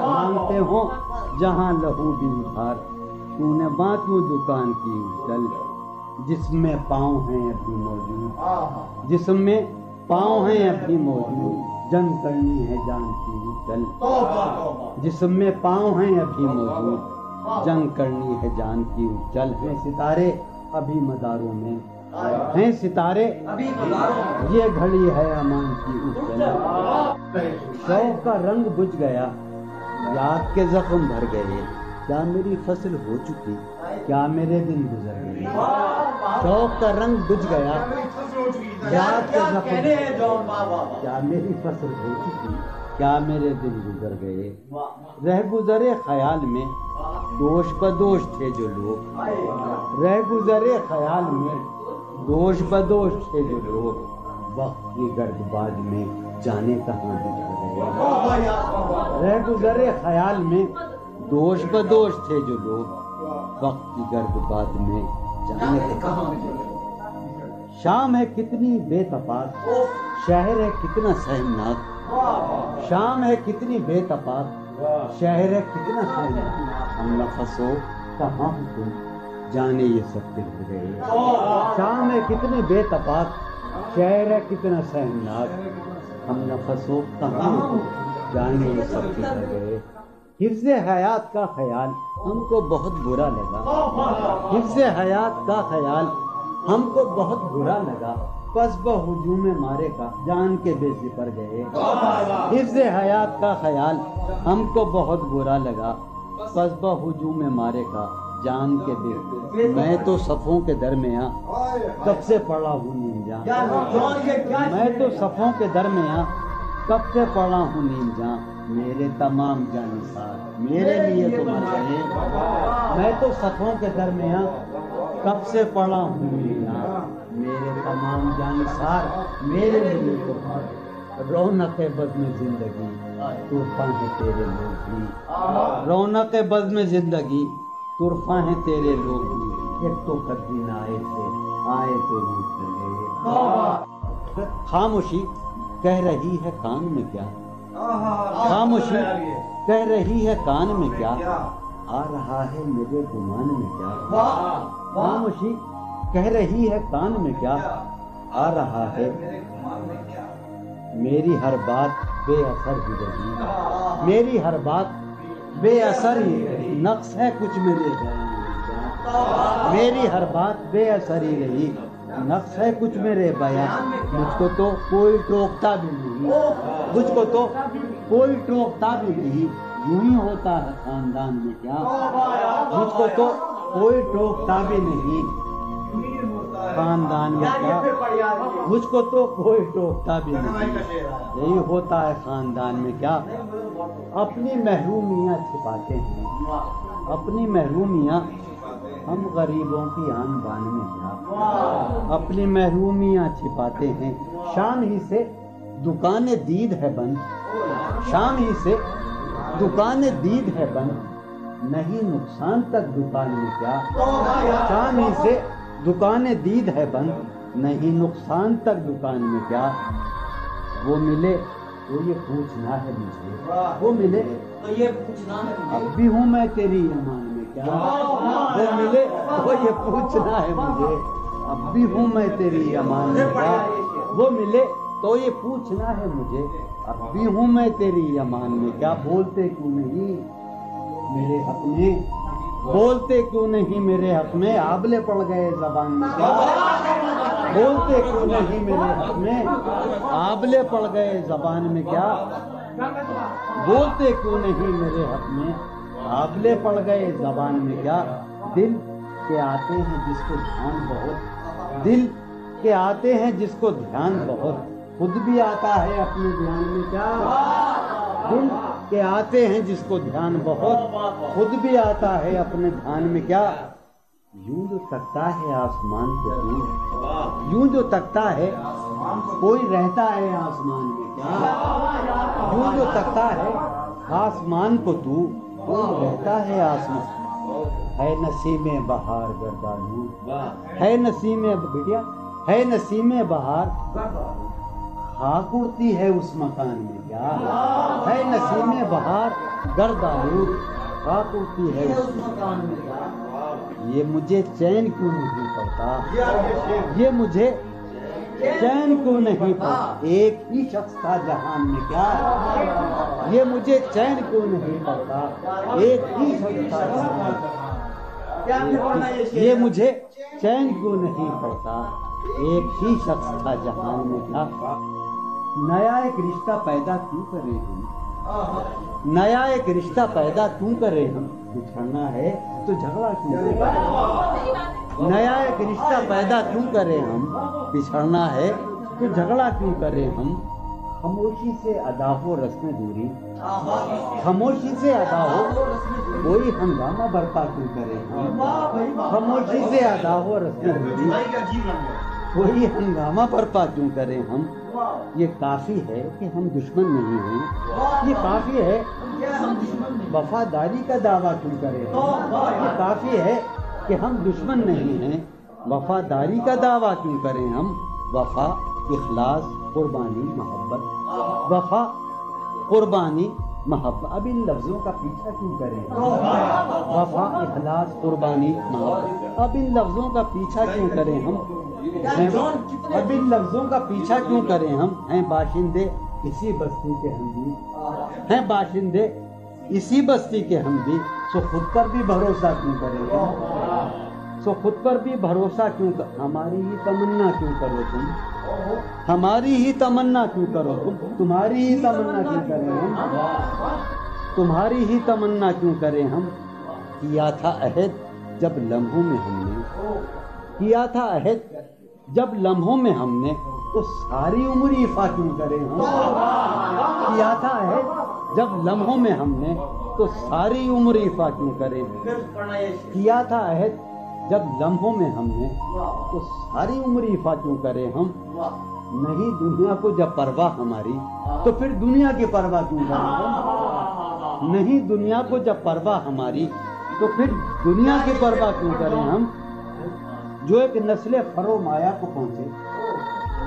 مانگتے ہوں جہاں لہو بھی ادھار، تو نے وہاں کیوں دکان کی اٹھ چل، جسم میں پاؤں ہیں ابھی موجود، جسم میں پاؤں ہیں ابھی موجود، جنگ کرنی ہے جان کی اٹھ چل، جسم میں پاؤں ہیں ابھی موجود، جنگ کرنی ہے جان کی اٹھ چل، ہیں ستارے ابھی مداروں میں، ہیں ستارے یہ گھڑی ہے امان کی اٹھ چل، شوق کا رنگ بجھ گیا، یاد کے زخم بھر گئے، کیا میری فصل ہو چکی، کیا میرے دن گزر گئے، شوق کا رنگ بجھ گیا، یاد کے زخم، کیا میری فصل ہو چکی، کیا میرے دن گزر گئے، رہ گزرے خیال میں دوش بدوش تھے جو لوگ، رہ گزرے خیال میں دوش بدوش تھے جو لوگ، وقت کی گرد باز میں جانے کہاں بچھڑ گئے، رہ گزرے خیال میں دوش بدوش تھے جو لوگ، وقت کی گرد باز میں جانے کہاں بچھڑ گئے، شام ہے کتنی بے تفاق، شہر ہے کتنا سہمناک، شام ہے کتنی بے تفاق، شہر ہے کتنا سہمناک، ہم نفسوں کہاں تم جانے یہ سب بگڑ گئے، شام ہے کتنی بے تفاق، شہر ہے کتنا سہمناک، ہم نفسوں کہاں تم جانے یہ سب بگڑ گئے، حفظ حیات کا خیال ہم کو بہت برا لگا، حفظ حیات کا خیال ہم کو بہت برا لگا، پس بہجوم مارے کا جان کے بے سپر گئے، حفظ حیات کا خیال ہم کو بہت برا لگا، پس بہجوم مارے کا جان کے بے، میں تو صفوں کے درمیاں کب سے پڑا ہوں نیم جاں، میں تو صفوں کے درمیاں کب سے پڑا ہوں نیم جاں، میرے تمام جانثار میرے لیے تو مر گئے، میں تو صفوں کے درمیاں کب سے پڑا ہوں نیم جاں، میرے تمام جانثار میرے لیے تو مر گئے، رونق بزم زندگی طرفہ ہے تیرے لوگ بھی، رونق بزم زندگی طرفہ ہیں تیرے لوگ بھی، ایک تو قدین آئے تھے آئے تو روٹ چلے، خاموشی کہہ رہی ہے کان میں کیا، خاموشی کہہ رہی ہے کان میں کیا، آ رہا ہے میرے گمان میں کیا، خاموشی کہہ رہی ہے کان میں کیا، آ رہا ہے میری ہر بات بے اثر ہی رہی، میری ہر بات بے اثر ہی رہی، نقص ہے کچھ میرے بیان میں کیا، میری ہر بات بے اثر ہی رہی، نقص ہے کچھ میرے بیان، مجھ کو تو کوئی ٹوکتا بھی نہیں، مجھ کو تو کوئی ٹوکتا بھی نہیں، یوں ہی ہوتا ہے خاندان میں کیا، مجھ کو تو کوئی ٹوکتا بھی نہیں خاندان میں کیا، مجھ کو تو کوئی ٹوکتا بھی نہیں، یہی ہوتا ہے خاندان میں کیا، اپنی محرومیاں چھپاتے ہیں، اپنی محرومیاں ہم غریبوں کی آن بان میں کیا، اپنی محرومیاں چھپاتے ہیں، شام ہی سے دکان دید ہے بند، شام ہی سے دکان دید ہے بند، نہیں نقصان تک دکان میں کیا، شام ہی سے دکان دید ہے بند، نہیں نقصان تک دکان میں کیا، وہ ملے تو یہ پوچھنا ہے مجھے، وہ ملے تو یہ پوچھنا ہے، اب بھی ہوں میں تیری امان میں کیا، وہ ملے تو یہ پوچھنا ہے مجھے، اب بھی ہوں میں تیری امان میں کیا، وہ ملے تو یہ پوچھنا ہے مجھے، اب بھی ہوں میں تیری امان میں کیا، بولتے کیوں نہیں میرے حق میں، بولتے کیوں نہیں میرے حق میں، آبلے پڑ گئے زبان میں کیا، بولتے کیوں نہیں میرے حق میں، آبلے پڑ گئے زبان میں کیا، بولتے کیوں نہیں میرے حق میں، آبلے پڑ گئے زبان میں کیا، دل کے آتے ہیں جس کو دھیان بہت، دل کے آتے ہیں جس کو دھیان بہت، خود بھی آتا ہے اپنے دھیان میں کیا، دل کے آتے ہیں جس کو دھیان بہت، خود بھی آتا ہے اپنے دھیان میں کیا، یوں جو تکتا ہے آسمان کو تو، یوں جو تکتا ہے کوئی رہتا ہے آسمان میں کیا، یوں جو تکتا ہے آسمان کو تو، کوئی رہتا ہے آسمان، ہے نسیم بہار گردالو، ہے نسیم بٹیا، ہے نسیم بہار خاک اڑتی ہے اس مکان میں کیا، ہے نسیم بہار گرد آلود خاک اڑتی ہے اس مکان میں کیا، یہ مجھے چین کیوں نہیں پڑتا، یہ مجھے چین کیوں نہیں پڑتا، ایک ہی شخص تھا جہان میں کیا، یہ مجھے چین کیوں نہیں پڑتا، ایک ہی شخص تھا جہان میں، یہ مجھے چین کیوں نہیں پڑتا، ایک ہی شخص تھا جہان میں کیا، نیا ایک رشتہ پیدا کیوں کرے ہم، نیا ایک رشتہ پیدا کیوں کریں ہم؟ بچھڑنا ہے تو جھگڑا کیوں کریں؟ نیا ایک رشتہ پیدا کیوں کریں ہم؟ بچھڑنا ہے تو جھگڑا کیوں کریں ہم؟ خاموشی سے ادا ہو رسم دوری، خاموشی سے ادا ہو، کوئی ہنگامہ برپا کیوں کریں ہم؟ خاموشی سے ادا ہو رسم دوری، کوئی ہنگامہ برپا کیوں کریں ہم؟ یہ کافی ہے کہ ہم دشمن نہیں ہیں، یہ کافی ہے وفاداری کا دعویٰ کیوں کریں ہم؟ یہ کافی ہے کہ ہم دشمن نہیں ہیں، وفاداری کا دعویٰ کیوں کریں ہم؟ وفا، اخلاص، قربانی، محبت، وفا، قربانی، محبت، اب ان لفظوں کا پیچھا کیوں کریں ہم؟ وفا، اخلاص، قربانی، محبت، اب ان لفظوں کا پیچھا کیوں کریں ہم؟ اب ان لفظوں کا پیچھا کیوں کریں ہم؟ ہیں باشندے اسی بستی کے ہم بھی، ہیں باشندے اسی بستی کے ہم بھی، سو خود پر بھی بھروسہ کیوں کریں ہم؟ سو خود پر بھی بھروسہ کیوں ہماری ہی تمنا کیوں کرو تم، ہماری ہی تمنا کیوں کرو تم، تمہاری ہی تمنا کیوں کریں ہم، تمہاری ہی تمنا کیوں کریں ہم؟ کیا تھا عہد جب لمحوں میں ہم نے، کیا تھا عہد جب لمحوں میں ہم نے، تو ساری عمر ایفا کیوں کریں ہم؟ کیا تھا عہد جب لمحوں میں ہم نے، تو ساری عمر ایفا کیوں کریں؟ کیا تھا عہد جب لمحوں میں ہم نے، تو ساری عمر ایفا کیوں کریں ہم؟ نہیں دنیا کو جب پرواہ ہماری، تو پھر دنیا کی پرواہ کیوں کریں ہم؟ نہیں دنیا کو جب پرواہ ہماری، تو پھر دنیا کی پرواہ کیوں کریں ہم؟ جو ایک نسل فرو مایا کو پہنچے،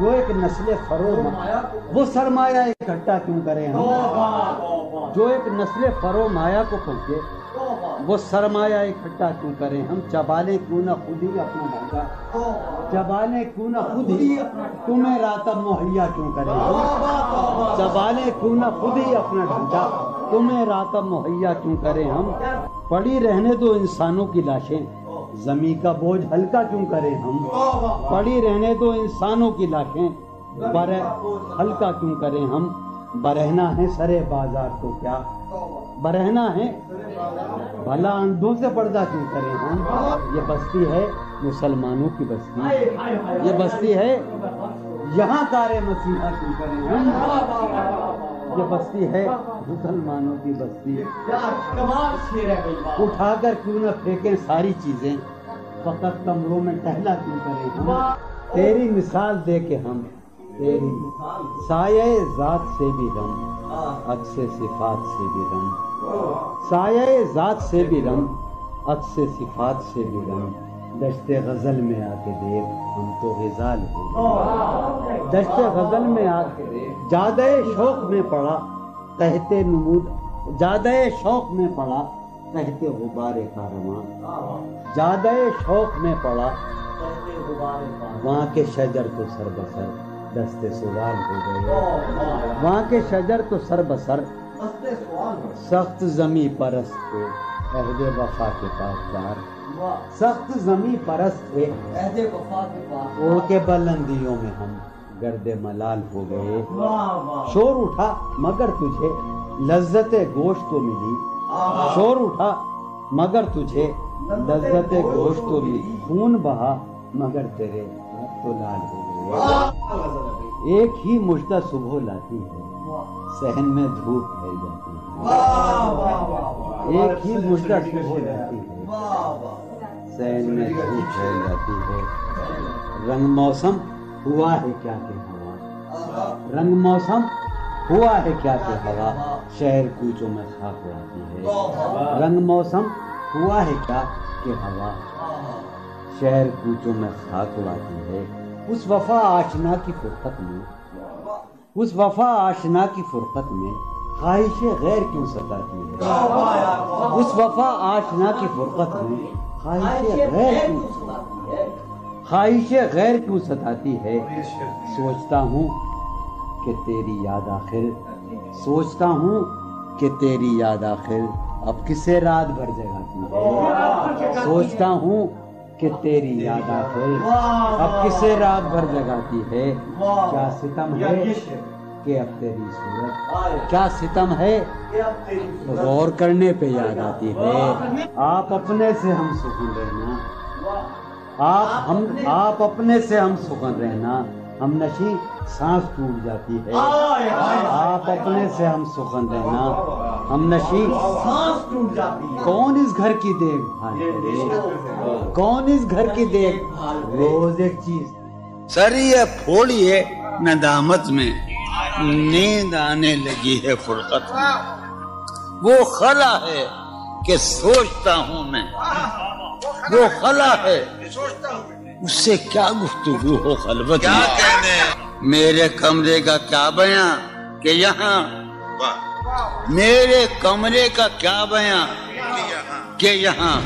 جو ایک نسل فرو وہ سرمایہ اکٹھا کیوں کریں ہم؟ جو ایک نسل فرو مایا کو پہنچے وہ سرمایہ اکٹھا کیوں کریں ہم؟ چبالیں کیوں نہ خود ہی اپنا ڈھانچہ، چبالیں کیوں نہ خود ہی تمہیں راتب مہیا کیوں کریں ہم؟ چبالیں کیوں نہ خود ہی اپنا ڈھانچہ، تمہیں راتب مہیا کیوں کریں ہم؟ پڑی رہنے دو انسانوں کی لاشیں، زمین کا بوجھ ہلکا کیوں کریں ہم؟ پڑی رہنے دو انسانوں کی لاشیں، ہلکا کیوں کریں ہم؟ برہنا ہے سرے بازار تو کیا، برہنا ہے بھلا اندھوں سے پردہ کیوں کریں ہم؟ یہ بستی ہے مسلمانوں کی بستی، یہ بستی ہے یہاں کار مسیحا کیوں کریں ہم؟ یہ بستی ہے مسلمانوں کی بستی، اٹھا کر کیوں نہ پھینکیں ساری چیزیں، فقط کمروں میں ٹہلا کیوں کریں ہم؟ تیری مثال دے کے ہم، تیری سایہ ذات سے بھی رم، عکس صفات سے بھی رم، سایہ ذات سے بھی رم، عکس صفات سے بھی رم، دشت غزل میں آ کے دیکھ ہم تو غزال ہو گئے، دشت غزل میں آ کے دیکھ، جادہ شوق میں پڑا تحت نمود، جادہ شوق میں پڑا تحت غبار کارواں، جادہ شوق میں پڑا وہاں کے شجر تو سر بسر دست سوال ہو گئے، وہاں کے شجر تو سر بسر سخت زمیں پرست تھے عہد وفا کے پاسدار، سخت زمیں پرست تھے اڑ کے بلندیوں میں ہم گرد ملال ہو گئے، شور اٹھا مگر تجھے لذت گوشت تو ملی، شور اٹھا مگر تجھے لذت گوشت تو ملی، خون بہا مگر تیرے ہاتھ تو لال ہو گئے، ایک ہی مژدہ صبح لاتی ہے صحن میں دھوپ پھیل جاتی ہے، ایک ہی مژدہ صبح لاتی ہے صحن میں دھوپ پھیل جاتی ہے، رنگ موسم ہوا ہے کیا کہ ہوا، رنگ موسم ہوا ہے کیا کہ ہوا شہر کوچوں میں خاک اڑاتی ہے، رنگ موسم ہوا ہے کیا کہ ہوا شہر کوچوں میں خاک اڑاتی ہے، اس وفا آشنا کی فرقت میں، اس وفا آشنا کی فرقت میں خواہش غیر کیوں ستاتی ہے، اس وفا آشنا کی فرقت میں خواہش غیر کیوں ستاتی ہے، سوچتا ہوں کہ تیری یاد آخر، سوچتا ہوں کہ تیری یاد آخر اب کسے رات بھر جگاتی ہے، سوچتا ہوں کہ تیری یاد آخر اب کسے رات بھر جگاتی ہے، کیا ستم ہے کہ اب تیری صورت کیا ستم ہے غور کرنے پہ یاد آتی ہے. آپ اپنے سے ہم سکون رہنا، آپ اپنے سے ہم سکون رہنا، ہم نشی سانس ٹوٹ جاتی ہے. آپ اپنے سے ہم سخن رہنا، ہم نشی سانس ٹوٹ جاتی ہے. کون اس گھر کی دیکھ بھال کرے، کون اس گھر کی دیکھ بھال؟ روز ایک چیز سر یہ پھوڑیے ندامت میں، نیند آنے لگی ہے فرقت میں. وہ خلا ہے کہ سوچتا ہوں میں، وہ خلا ہے اس سے کیا گفتگو ہو خلوت میں. میرے کمرے کا کیا بیاں کہ یہاں، میرے کمرے کا کیا بیاں کہ یہاں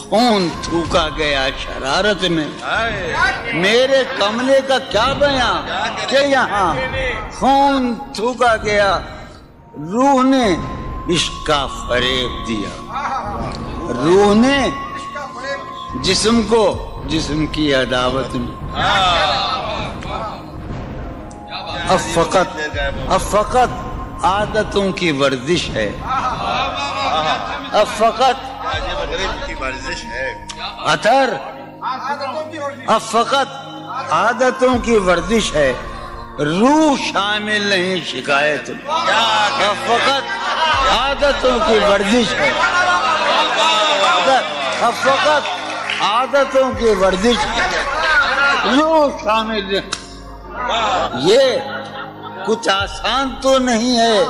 خون تھوکا گیا شرارت میں. میرے کمرے کا کیا بیاں کہ یہاں خون تھوکا گیا، روح نے عشق کا فریب دیا، روح نے جسم کو جسم کی عداوت میں. اب فقط عادتوں کی ورزش ہے، اب فقط اثر، اب فقط عادتوں کی ورزش ہے، روح شامل نہیں شکایت. اب فقط عادتوں کی ورزش ہے، اب فقط عادتوں کی ورزش روح شامل نہیں. یہ کچھ آسان تو نہیں ہے،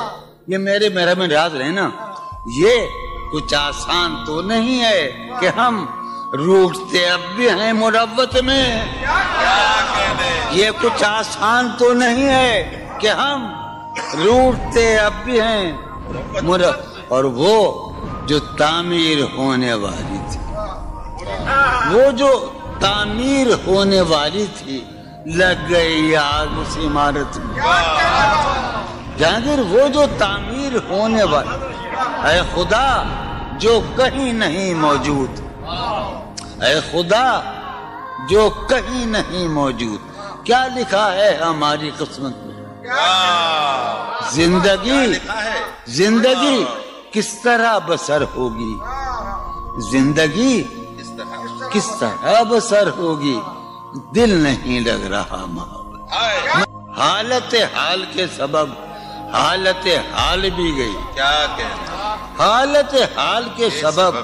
یہ میرا میں راز رہے نا، یہ کچھ آسان تو نہیں ہے کہ ہم روٹتے اب بھی ہیں مروت میں. یہ کچھ آسان تو نہیں ہے کہ ہم روٹتے اب بھی ہیں اور وہ جو تعمیر ہونے والی تھی، وہ جو تعمیر ہونے والی تھی لگ گئی آگ اس عمارت میں. جہانگیر وہ جو تعمیر ہونے والی، اے خدا جو کہیں نہیں موجود، اے خدا جو کہیں نہیں موجود، کیا لکھا ہے ہماری قسمت میں؟ زندگی کس طرح بسر ہوگی، زندگی کس طرح بسر ہوگی، دل نہیں لگ رہا محبت. حالت حال کے سبب حالت حال بھی گئی، حالت حال کے سبب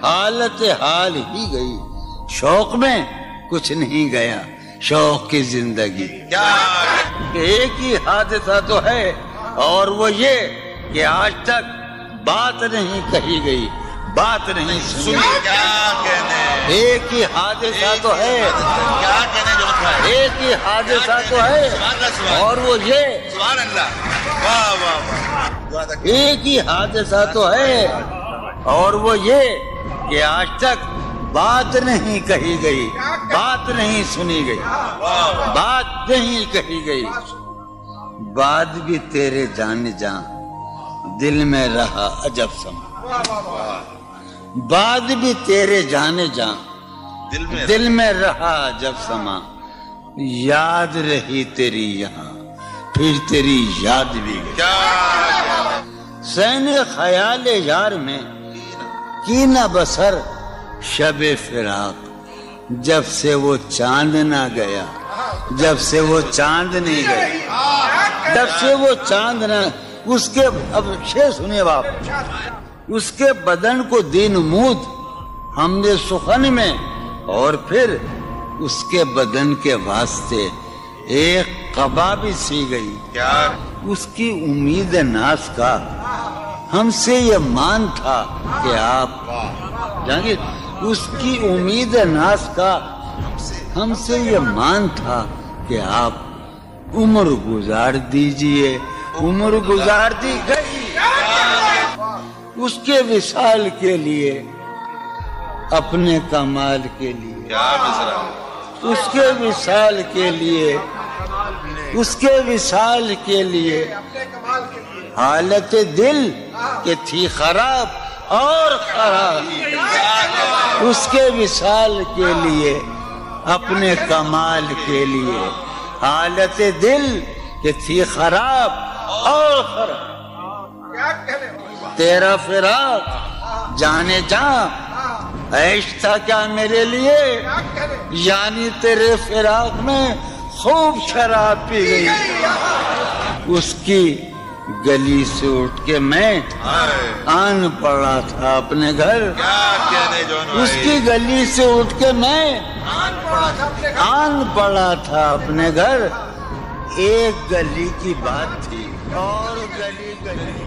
حالت حال ہی گئی. شوق میں کچھ نہیں گیا، شوق کی زندگی. ایک ہی حادثہ تو ہے اور وہ یہ کہ آج تک بات نہیں کہی گئی، بات نہیں سنی. ایک ہی حادثہ تو ہے، ایک ہی حادثہ تو ہے اور وہ یہ، ایک ہی حادثہ تو ہے اور وہ یہ کہ آج تک بات نہیں کہی گئی، بات نہیں سنی گئی، بات نہیں کہی گئی. بات بھی تیرے جان جان دل میں رہا عجب سما، بات بھی تیرے جانے جان دل میں رہا عجب سما. یاد رہی تیری یہاں پھر تیری یاد بھی گئی. سین خیال یار میں کی نہ بسر شب فراق، جب سے وہ چاند نہ گیا، جب سے وہ چاند نہیں گیا، جب سے وہ چاند نہ، اس کے اب شعر سنیے باپ، اس کے بدن کو دین مود ہم نے سخن میں، اور پھر اس کے بدن کے واسطے ایک قبا بھی سی گئی. اس کی امید ناز کا ہم سے یہ مان تھا کہ آپ جانگیر، اس کی امید ناز کا ہم سے یہ مان تھا کہ آپ عمر گزار دیجئے. عمر گزار دی گئی اس کے وصال کے لیے، اپنے کمال کے لیے، اس کے وصال کے لیے، اس کے وصال کے لیے. حالت دل کہ تھی خراب اور خراب، اس کے وصال کے لیے، اپنے کمال کے لیے. حالت دل کہ تھی خراب اور خراب. تیرا فراق جانے جا عیش تھا کیا میرے لیے, یعنی تیرے فراق میں خوب شراب پی گئی. اس کی گلی سے اٹھ کے میں آن پڑا تھا اپنے گھر. اس کی گلی سے اٹھ کے میں آن پڑا تھا اپنے گھر. ایک گلی کی بات تھی اور گلی گلی